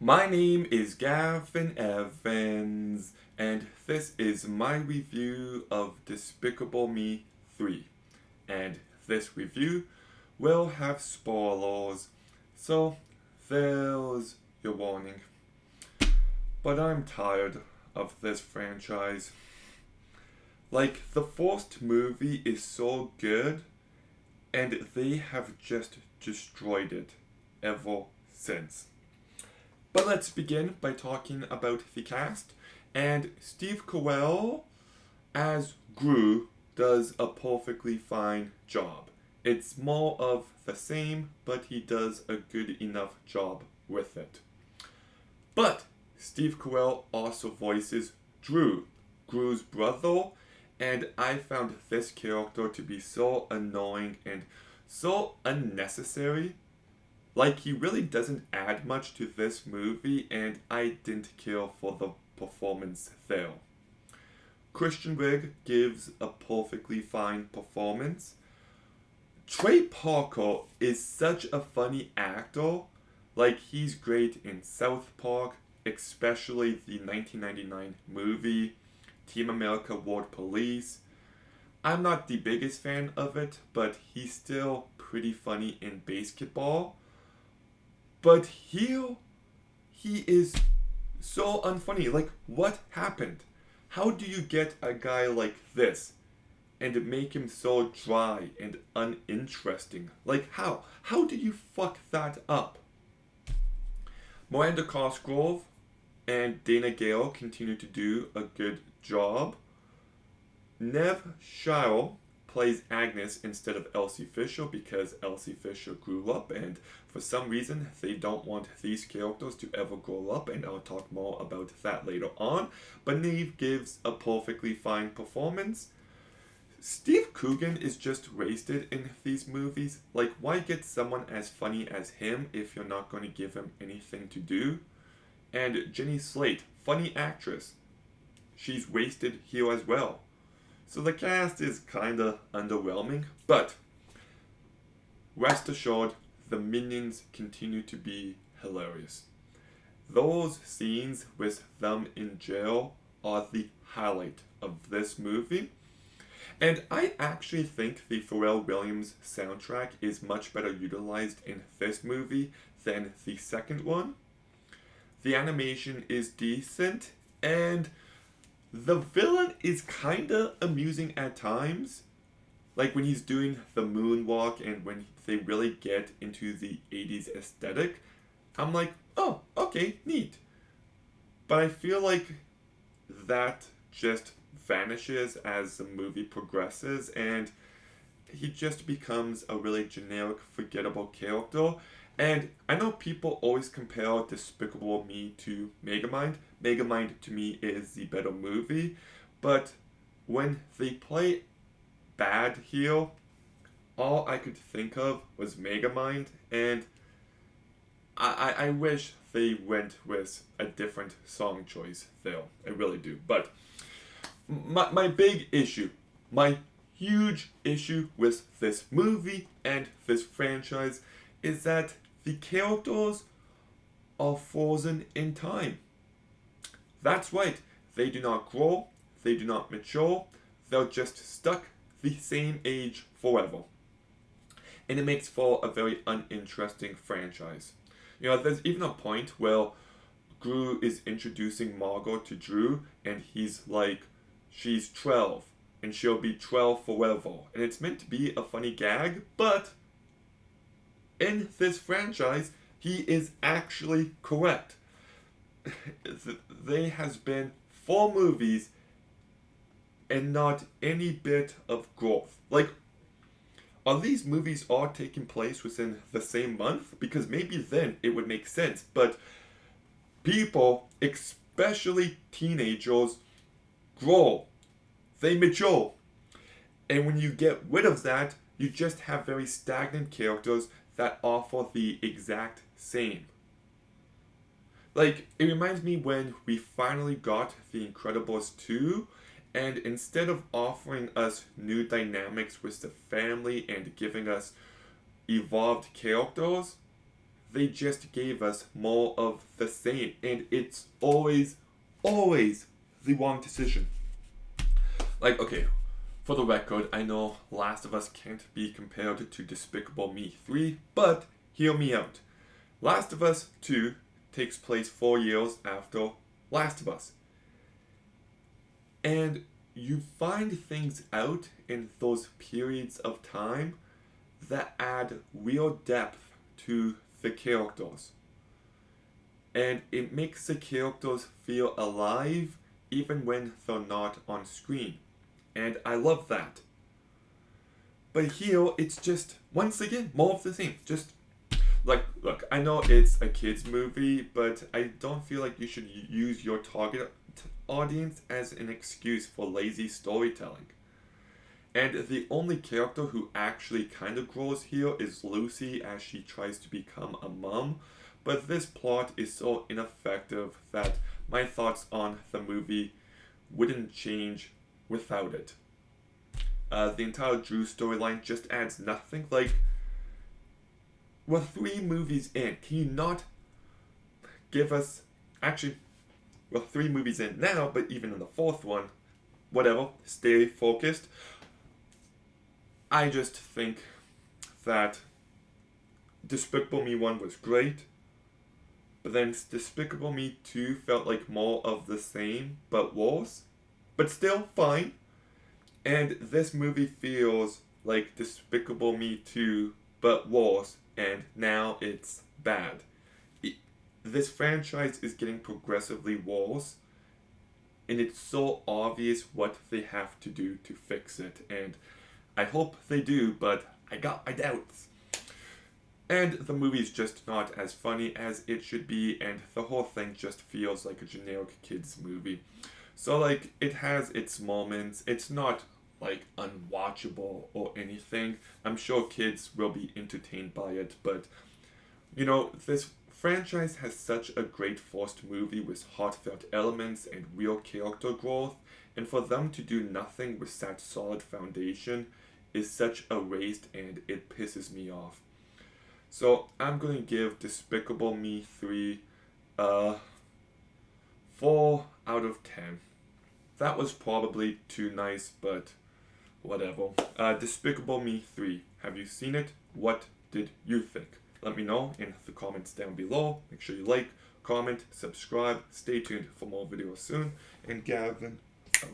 My name is Gavin Evans, and this is my review of Despicable Me 3. And this review will have spoilers, so there's your warning. But I'm tired of this franchise. Like, the first movie is so good, and they have just destroyed it ever since. But let's begin by talking about the cast. And Steve Carell as Gru does a perfectly fine job. It's more of the same, but he does a good enough job with it. But Steve Carell also voices Drew, Gru's brother, and I found this character to be so annoying and so unnecessary. Like, he really doesn't add much to this movie, and I didn't care for the performance there. Christian Wig gives a perfectly fine performance. Trey Parker is such a funny actor. Like, he's great in South Park, especially the 1999 movie, Team America World Police. I'm not the biggest fan of it, but he's still pretty funny in basketball. But here, he is so unfunny. Like, what happened? How do you get a guy like this and make him so dry and uninteresting? Like, how? How do you fuck that up? Miranda Cosgrove and Dana Gale continue to do a good job. Nev Shile plays Agnes instead of Elsie Fisher because Elsie Fisher grew up, and for some reason they don't want these characters to ever grow up, and I'll talk more about that later on. But Neve gives a perfectly fine performance. Steve Coogan is just wasted in these movies. Like, why get someone as funny as him if you're not going to give him anything to do? And Jenny Slate, funny actress. She's wasted here as well. So the cast is kinda underwhelming, but rest assured, the minions continue to be hilarious. Those scenes with them in jail are the highlight of this movie. And I actually think the Pharrell Williams soundtrack is much better utilized in this movie than the second one. The animation is decent, and the villain is kinda amusing at times. Like when he's doing the moonwalk and when they really get into the 80s aesthetic. I'm like, oh, okay, neat. But I feel like that just vanishes as the movie progresses, and he just becomes a really generic, forgettable character. And I know people always compare Despicable Me to Megamind. Megamind to me is the better movie, but when they play bad here, all I could think of was Megamind, and I wish they went with a different song choice there. I really do. But my big issue, my huge issue with this movie and this franchise is that the characters are frozen in time. That's right, they do not grow, they do not mature, they're just stuck the same age forever. And it makes for a very uninteresting franchise. You know, there's even a point where Gru is introducing Margot to Drew, and he's like, she's 12, and she'll be 12 forever. And it's meant to be a funny gag, but in this franchise, he is actually correct. There has been 4 movies and not any bit of growth. Like, are these movies all taking place within the same month? Because maybe then it would make sense. But people, especially teenagers, grow. They mature. And when you get rid of that, you just have very stagnant characters that offer the exact same. Like, it reminds me when we finally got The Incredibles 2, and instead of offering us new dynamics with the family and giving us evolved characters, they just gave us more of the same, and it's always, always the wrong decision. Like, okay, for the record, I know Last of Us can't be compared to Despicable Me 3, but hear me out. Last of Us 2 takes place 4 years after Last of Us. And you find things out in those periods of time that add real depth to the characters. And it makes the characters feel alive even when they're not on screen. And I love that. But here, it's just, once again, more of the same. Just, like, look, I know it's a kid's movie, but I don't feel like you should use your target audience as an excuse for lazy storytelling. And the only character who actually kind of grows here is Lucy as she tries to become a mom. But this plot is so ineffective that my thoughts on the movie wouldn't change without it. The entire Drew storyline just adds nothing. Like, we're 3 movies in. Can you not give us... Actually, we're 3 movies in now, but even in the 4th one, whatever, stay focused. I just think that Despicable Me 1 was great, but then Despicable Me 2 felt like more of the same, but worse. But still fine. And this movie feels like Despicable Me 2, but worse, and now it's bad. This franchise is getting progressively worse, and it's so obvious what they have to do to fix it, and I hope they do, but I got my doubts. And the movie's just not as funny as it should be, and the whole thing just feels like a generic kids movie. So, like, it has its moments. It's not, like, unwatchable or anything. I'm sure kids will be entertained by it, but, you know, this franchise has such a great first movie with heartfelt elements and real character growth, and for them to do nothing with such solid foundation is such a waste, and it pisses me off. So I'm going to give Despicable Me 3 4 out of 10. That was probably too nice, but whatever. Despicable Me 3. Have you seen it? What did you think? Let me know in the comments down below. Make sure you like, comment, subscribe. Stay tuned for more videos soon. And Gavin, out.